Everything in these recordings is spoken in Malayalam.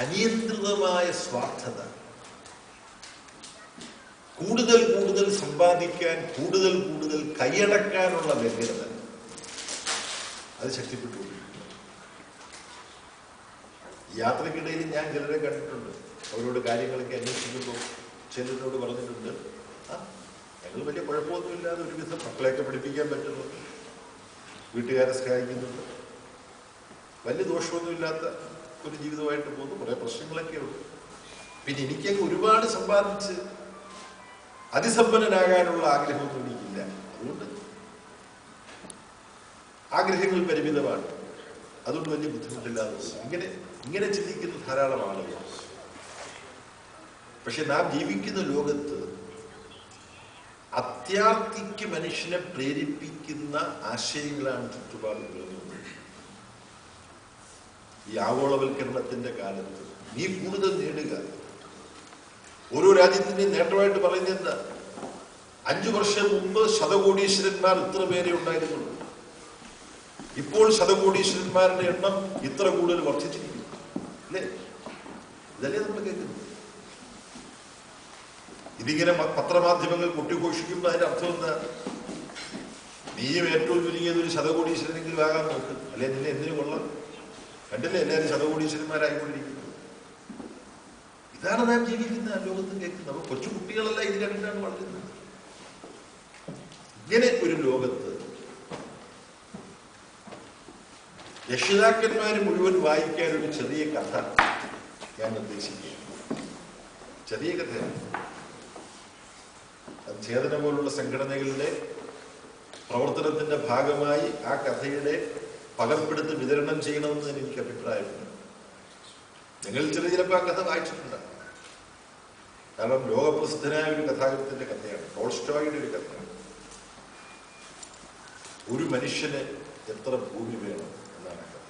അനിയന്ത്രിതമായ സ്വാർത്ഥത, കൂടുതൽ കൂടുതൽ സമ്പാദിക്കാൻ, കൂടുതൽ കൂടുതൽ കൈയടക്കാനുള്ള വ്യഗ്രത, അത് ശക്തിപ്പെട്ടുകൊണ്ടിരിക്കുന്നു. യാത്രക്കിടയിൽ ഞാൻ ചിലരെ കണ്ടിട്ടുണ്ട്. അവരോട് കാര്യങ്ങളൊക്കെ അന്വേഷിക്കുമ്പോൾ ചിലരോട് പറഞ്ഞിട്ടുണ്ട്, ഞങ്ങൾ വലിയ കുഴപ്പമൊന്നുമില്ലാതെ ഒരുവിധം മക്കളെയൊക്കെ പഠിപ്പിക്കാൻ പറ്റുന്നുണ്ട്, വീട്ടുകാരെ സഹായിക്കുന്നുണ്ട്, വലിയ ദോഷമൊന്നുമില്ലാത്ത ഒരു ജീവിതമായിട്ട് പോകുന്നു, കുറേ പ്രശ്നങ്ങളൊക്കെ ഉണ്ട്. പിന്നെ എനിക്കങ്ങ് ഒരുപാട് സമ്പാദിച്ച് അതിസമ്പന്നനാകാനുള്ള ആഗ്രഹമൊന്നും എനിക്കില്ല. അതുകൊണ്ട് ആഗ്രഹങ്ങൾ പരിമിതമാണ്, അതുകൊണ്ട് വലിയ ബുദ്ധിമുട്ടില്ലാതെ ഇങ്ങനെ ചിന്തിക്കുന്ന ധാരാളം ആളുകൾ. പക്ഷെ നാം ജീവിക്കുന്ന ലോകത്ത് അത്യാർത്തിക്ക് മനുഷ്യനെ പ്രേരിപ്പിക്കുന്ന ആശയങ്ങളാണ് ചുറ്റുപാട് ഉയർന്നത്. ഈ ആഗോളവൽക്കരണത്തിന്റെ കാലത്ത് നീ കൂടുതൽ നേടുക. ഓരോ രാജ്യത്തിന്റെയും നേട്ടമായിട്ട് പറയുന്നത് എന്താ? 5 വർഷം മുമ്പ് ശതകോടീശ്വരന്മാർ ഇത്ര പേരെ ഉണ്ടായിരുന്നുള്ളൂ. ഇപ്പോൾ ശതകോടീശ്വരന്മാരുടെ എണ്ണം ഇത്ര കൂടുതൽ വർദ്ധിച്ചിരിക്കുന്നു. അല്ലേ? ഇതല്ലേ നമ്മൾ കേൾക്കുന്നത്. ഇതിങ്ങനെ പത്രമാധ്യമങ്ങൾ കൊട്ടിഘോഷിക്കുമ്പോൾ അതിന്റെ അർത്ഥം എന്താ? നീയും ഏറ്റവും ചുരുങ്ങിയത് ഒരു ശതകോടീശ്വരനെങ്കിലും ആകാൻ നോക്ക്, അല്ലെ നിന്നെ എന്തിനു കൊള്ളാം? കണ്ടില്ലേ എല്ലാവരും ശതകോടീശ്വരന്മാരായിക്കൊണ്ടിരിക്കുന്നത്. ഇതാണ് നാം ജീവിക്കുന്ന ലോകത്ത് കേൾക്കുന്നത്. അപ്പൊ കൊച്ചു കുട്ടികളല്ല ഇത് കണ്ടിട്ടാണ് വളരുന്നത്. ഇങ്ങനെ ഒരു ലോകത്ത് രക്ഷിതാക്കന്മാര് മുഴുവൻ വായിക്കാൻ ഒരു ചെറിയ കഥ ഞാൻ നിർദ്ദേശിക്കുക. ചെറിയ കഥയാണ്. അത് ചേതന പോലുള്ള സംഘടനകളുടെ പ്രവർത്തനത്തിന്റെ ഭാഗമായി ആ കഥയുടെ പകർപ്പെടുത്ത് വിതരണം ചെയ്യണമെന്ന് എനിക്ക് അഭിപ്രായമുണ്ട്. നിങ്ങൾ ചിലപ്പോൾ ആ കഥ വായിച്ചിട്ടുണ്ടാകും. കാരണം ലോകപ്രസിദ്ധനായ ഒരു കഥാകൃത്തിന്റെ കഥയാണ്, ടോൾസ്റ്റോയുടെ ഒരു കഥയാണ്. ഒരു മനുഷ്യന് എത്ര ഭൂമി വേണം എന്നാണ് ആ കഥ.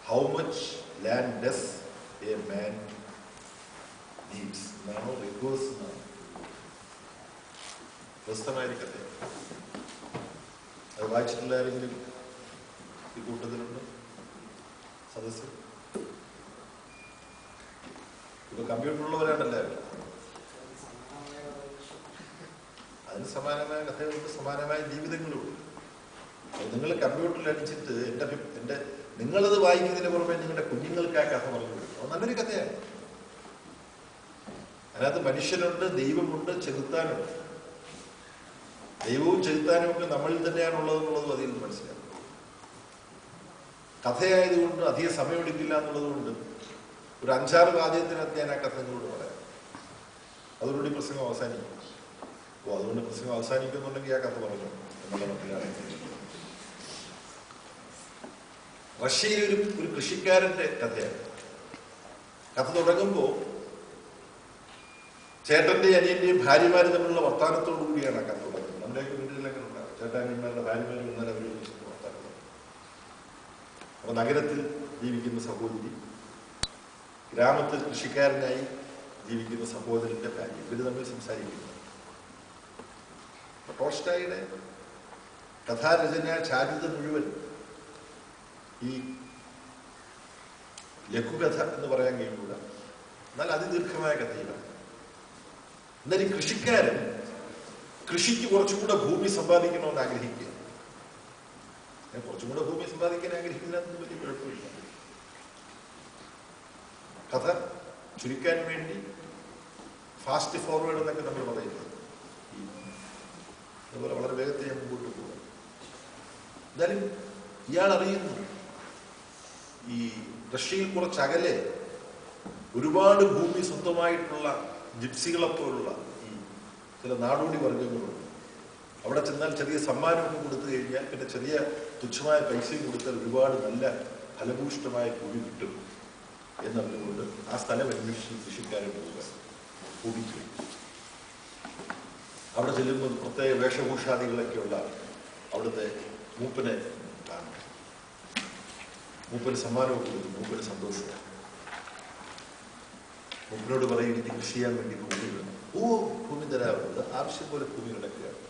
How much land does a man needs എന്നാണോ റിക്വേഴ്സ് എന്നാണ് പ്രസിദ്ധമായ ഒരു കഥയാണ്. അത് വായിച്ചിട്ടുള്ള ആരെങ്കിലും ഈ കൂട്ടത്തിലുണ്ട്? സദസ്യം ഇപ്പൊ കമ്പ്യൂട്ടറുള്ളവരാണല്ലേ. അതിന് സമാനമായ കഥകളുണ്ട്, സമാനമായ ജീവിതങ്ങളുണ്ട്. നിങ്ങൾ കമ്പ്യൂട്ടറിൽ അടിച്ചിട്ട് എന്റെ നിങ്ങളത് വായിക്കുന്നതിന് പുറമെ നിങ്ങളുടെ കുഞ്ഞുങ്ങൾക്ക് ആ കഥ പറഞ്ഞു കൊടുക്കും. അത് നല്ലൊരു കഥയാണ്. അതിനകത്ത് മനുഷ്യനുണ്ട്, ദൈവമുണ്ട്, ചെകുത്താനുണ്ട്. ദൈവവും ചെകുത്താനും ഒക്കെ നമ്മളിൽ തന്നെയാണുള്ളതെന്നുള്ളതും അതിൽ നിന്ന് മനസ്സിലാക്കും. കഥയായതുകൊണ്ട് അധികം സമയമെടുക്കില്ല എന്നുള്ളത് കൊണ്ട് ഒരു 5-6 വാദ്യത്തിനകത്ത് ഞാൻ ആ കഥ നിങ്ങളോട് പറയാം. അതോടുകൂടി പ്രസംഗം അവസാനിക്കും. അതുകൊണ്ട് പ്രസംഗം അവസാനിക്കുന്നുണ്ടെങ്കിൽ ആ കഥ പറഞ്ഞു എന്നുള്ള മട്ടിലാണ്. റഷ്യയിലെ ഒരു കൃഷിക്കാരന്റെ കഥയാണ്. കഥ തുടങ്ങുമ്പോൾ ചേട്ടന്റെയും അനിയന്റെയും ഭാര്യമാര് തമ്മിലുള്ള വർത്താനത്തോടു കൂടിയാണ് ആ കഥ തുടങ്ങുന്നത്. നമ്മുടെയൊക്കെ വീട്ടിലൊക്കെ ഉണ്ടാകും. ചേട്ടാനിയന്മാരുടെ ഭാര്യമാർ ഇന്നലെ അവർ വർത്താനം. അപ്പൊ നഗരത്തിൽ ജീവിക്കുന്ന സഹോദരി, ഗ്രാമത്തിൽ കൃഷിക്കാരനായി ജീവിക്കുന്ന സഹോദരന്റെ ഭാര്യ, ഇവര് തമ്മിൽ സംസാരിക്കുന്നു. ടോൾസ്റ്റോയുടെ കഥാരചന ചാരിത മുഴുവൻ ഈ ലഘുകഥ എന്ന് പറയാൻ കഴിയൂല, എന്നാൽ അതിദീർഘമായ കഥയിലാണ്. എന്നാൽ ഈ കൃഷിക്കാരൻ കൃഷിക്ക് കുറച്ചുകൂടെ ഭൂമി സമ്പാദിക്കണമെന്ന് ആഗ്രഹിക്കുക. കുറച്ചുകൂടെ ഭൂമി സമ്പാദിക്കാൻ ആഗ്രഹിക്കുന്നതിനകത്ത് വലിയ കുഴപ്പമില്ല. കഥ ചുരുക്കാൻ വേണ്ടി ഫാസ്റ്റ് ഫോർവേഡ് എന്നൊക്കെ നമ്മൾ പറയുന്നത്. അതുപോലെ വളരെ വേഗത്തിൽ ഞാൻ മുമ്പോട്ട് പോകുക. എന്തായാലും ഇയാൾ അറിയുന്നു ഈ റഷ്യയിൽ കുറച്ചകലെ ഒരുപാട് ഭൂമി സ്വന്തമായിട്ടുള്ള ജിപ്സികളെപ്പോലുള്ള ഈ ചില നാടോടി വർഗങ്ങളുണ്ട്. അവിടെ ചെന്നാൽ ചെറിയ സമ്മാനമൊക്കെ കൊടുത്തു കഴിഞ്ഞാൽ, പിന്നെ ചെറിയ തുച്ഛമായ പൈസയും കൊടുത്താൽ ഒരുപാട് നല്ല ഫലഭൂഷ്ടമായ ഭൂമി കിട്ടും എന്നതുകൊണ്ട് ആ സ്ഥലം അന്വേഷിച്ച് കൃഷിക്കാരൻ പോവുക. ഭൂമിക്ക് അവിടെ ചെല്ലുമ്പോൾ പ്രത്യേക വേഷഭൂഷാദികളൊക്കെയുള്ള അവിടുത്തെ മൂപ്പനെ കാണും. മൂപ്പന് സമ്മാനമൊക്കെ കൊടുക്കും. മൂപ്പന് സന്തോഷമാണ്. മൂപ്പനോട് പറയും എനിക്ക് കൃഷി ചെയ്യാൻ വേണ്ടി ഭൂമി വേണം. ഭൂമി തരാറുണ്ട്, ആവശ്യം പോലെ ഭൂമി കിടക്കുകയാണ്.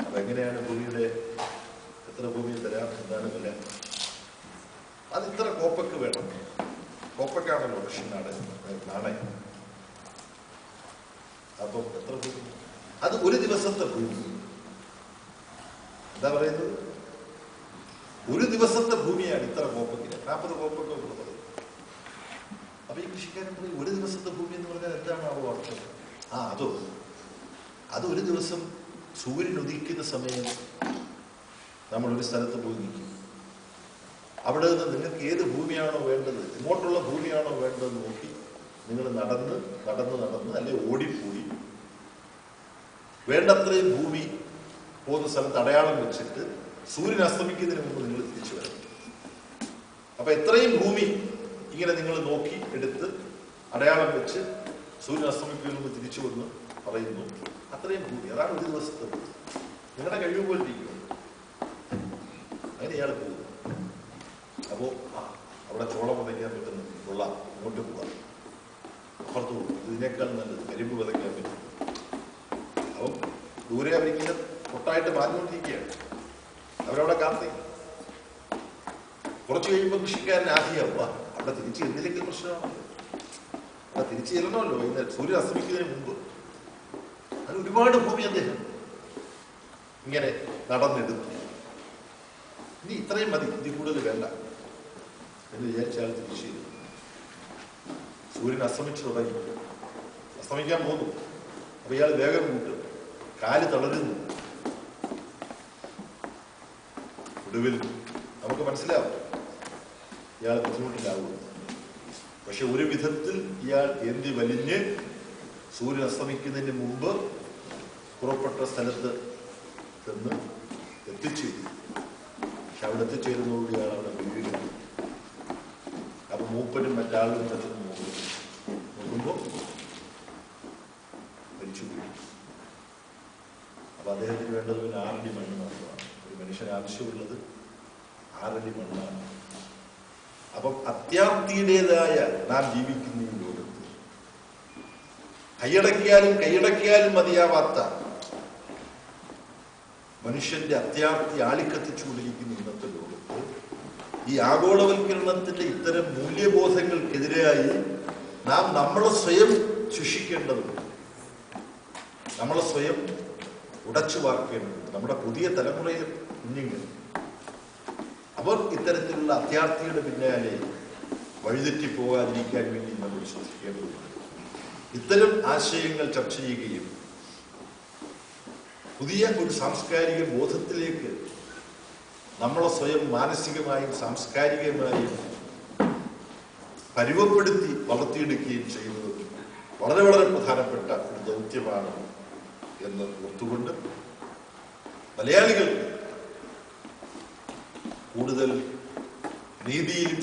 അപ്പൊ എങ്ങനെയാണ് ഭൂമിയുടെ എത്ര ഭൂമി തരാം, എന്താണ് വില? അത് ഇത്ര കോപ്പയ്ക്ക് വേണം. കോപ്പയ്ക്കാണല്ലോ റഷ്യൻ നാണയം. അപ്പം എത്ര ഭൂമി? അത് ഒരു ദിവസത്തെ ഭൂമി. എന്താ പറയുന്നത്? ഒരു ദിവസത്തെ ഭൂമിയാണ് ഇത്ര കോപ്പയ്ക്ക്. 40 കോപ്പയ്ക്ക് ഉള്ളത്. അപ്പൊ ഈ കൃഷിക്കാരൻ പറയും, ഒരു ദിവസത്തെ ഭൂമി എന്ന് പറഞ്ഞാൽ എന്താണ് ആ അർത്ഥം? അത് ഒരു ദിവസം സൂര്യൻ ഉദിക്കുന്ന സമയം നമ്മളൊരു സ്ഥലത്ത് പോയി നിൽക്കും. അവിടെ നിന്ന് നിങ്ങൾക്ക് ഏത് ഭൂമിയാണോ വേണ്ടത്, ഇങ്ങോട്ടുള്ള ഭൂമിയാണോ വേണ്ടത് നോക്കി നിങ്ങൾ നടന്ന് അല്ലെ ഓടിപ്പോയി വേണ്ടത്രയും ഭൂമി പോകുന്ന സ്ഥലത്ത് അടയാളം വെച്ചിട്ട് സൂര്യൻ അസ്തമിക്കുന്നതിന് മുമ്പ് നിങ്ങൾ തിരിച്ചു വരണം. അപ്പൊ എത്രയും ഭൂമി ഇങ്ങനെ നിങ്ങൾ നോക്കി എടുത്ത് അടയാളം വെച്ച് സൂര്യൻ അസ്തമിക്കുന്നതിന് മുമ്പ് തിരിച്ചു വന്ന് പറയുന്നു, അത്രയും ഭൂമി. അതാണ് ഒരു ദിവസത്തെ ഭൂമി. നിങ്ങളുടെ കഴിവ് പോലെ ഇരിക്കും. അങ്ങനെ ഇയാൾ പോകുന്നു. അപ്പോ അവിടെ ചോളം വിതയ്ക്കാൻ പറ്റുന്നു, കൊള്ളാം, ഇങ്ങോട്ട് പോവാം, അപ്പുറത്ത് പോകും, ഇതിനേക്കാൾ നല്ലത് കരിമ്പ് വിതയ്ക്കാൻ പറ്റും. അപ്പം ദൂരെ അവരിങ്ങനെ പൊട്ടായിട്ട് മാറിക്കൊണ്ടിരിക്കുകയാണ്. അവരവിടെ കാത്തിരിക്കും. കുറച്ച് കഴിയുമ്പോൾ കൃഷിക്കാരൻ ആദ്യമാവുക അവിടെ തിരിച്ച് എന്തില്ലെങ്കിൽ പ്രശ്നമാണല്ലോ, അവിടെ തിരിച്ചു ചെല്ലണമല്ലോ വൈകുന്നേരം സൂര്യൻ അസ്തമിക്കുന്നതിന് മുമ്പ്. അത് ഒരുപാട് ഭൂമി അദ്ദേഹം ഇങ്ങനെ നടന്നെടുത്തു. ഇനി ഇത്രയും മതി, ഇതിൽ കൂടുതൽ വേണ്ട എന്ന് വിചാരിച്ചാൽ തിരിച്ചു ചെയ്തു. സൂര്യൻ അസ്തമിച്ചു തുടങ്ങി, അസ്തമിക്കാൻ പോകുന്നു. അപ്പൊ ഇയാൾ വേഗം കൂട്ടും, കാല് തളരുന്നു. ഒടുവിൽ നമുക്ക് മനസ്സിലാവും ഇയാൾ ബുദ്ധിമുട്ടിലാവുന്നു. പക്ഷെ ഒരു വിധത്തിൽ ഇയാൾ എന്തി വലിഞ്ഞ് സൂര്യൻ അസ്തമിക്കുന്നതിന് മുമ്പ് പുറപ്പെട്ട സ്ഥലത്ത് ചെന്ന് എത്തിച്ചേരും. പക്ഷെ അവിടെ എത്തിച്ചേരുന്നതോട് ഇയാൾ അവിടെ വീഴുന്നു. അപ്പൊ മൂപ്പനും മറ്റാളും ചെന്ന് നോക്കുമ്പോൾ മരിച്ചു വീഴും. അപ്പൊ അദ്ദേഹത്തിന് വേണ്ടത് ഒരു 6 അടി മണ്ണ് മാത്രമാണ്. ഒരു മനുഷ്യന് ആവശ്യമുള്ളത് 6 അടി മണ്ണാണ്. അപ്പം അത്യാർത്തിയുടേതായ നാം ജീവിക്കുന്ന ഈ ലോകത്ത് കൈയടക്കിയാലും മതിയാവാത്ത മനുഷ്യന്റെ അത്യാർത്തി ആളിക്കത്തിച്ചുകൊണ്ടിരിക്കുന്ന ഇന്നത്തെ ലോകത്ത് ഈ ആഗോളവൽക്കരണത്തിന്റെ ഇത്തരം മൂല്യബോധങ്ങൾക്കെതിരായി നാം നമ്മളെ സ്വയം ശിക്ഷിക്കേണ്ടതുണ്ട്. നമ്മളെ സ്വയം ഉടച്ചു വാർക്കേണ്ടതുണ്ട്. നമ്മുടെ പുതിയ തലമുറയിലെ കുഞ്ഞുങ്ങൾ അവർ ഇത്തരത്തിലുള്ള അത്യാർത്തിയുടെ പിന്നാലെ വഴിതെറ്റി പോകാതിരിക്കാൻ വേണ്ടി നമ്മൾ ശ്രദ്ധിക്കേണ്ടതുണ്ട്. ഇത്തരം ആശയങ്ങൾ ചർച്ച ചെയ്യുകയും പുതിയ ഒരു സാംസ്കാരിക ബോധത്തിലേക്ക് നമ്മളെ സ്വയം മാനസികമായും സാംസ്കാരികമായും പരുവപ്പെടുത്തി വളർത്തിയെടുക്കുകയും ചെയ്യുന്നത് വളരെ വളരെ പ്രധാനപ്പെട്ട ഒരു ദൗത്യമാണ് എന്ന് ഓർത്തുകൊണ്ട് മലയാളികൾ കൂടുതൽ നീതിയിലും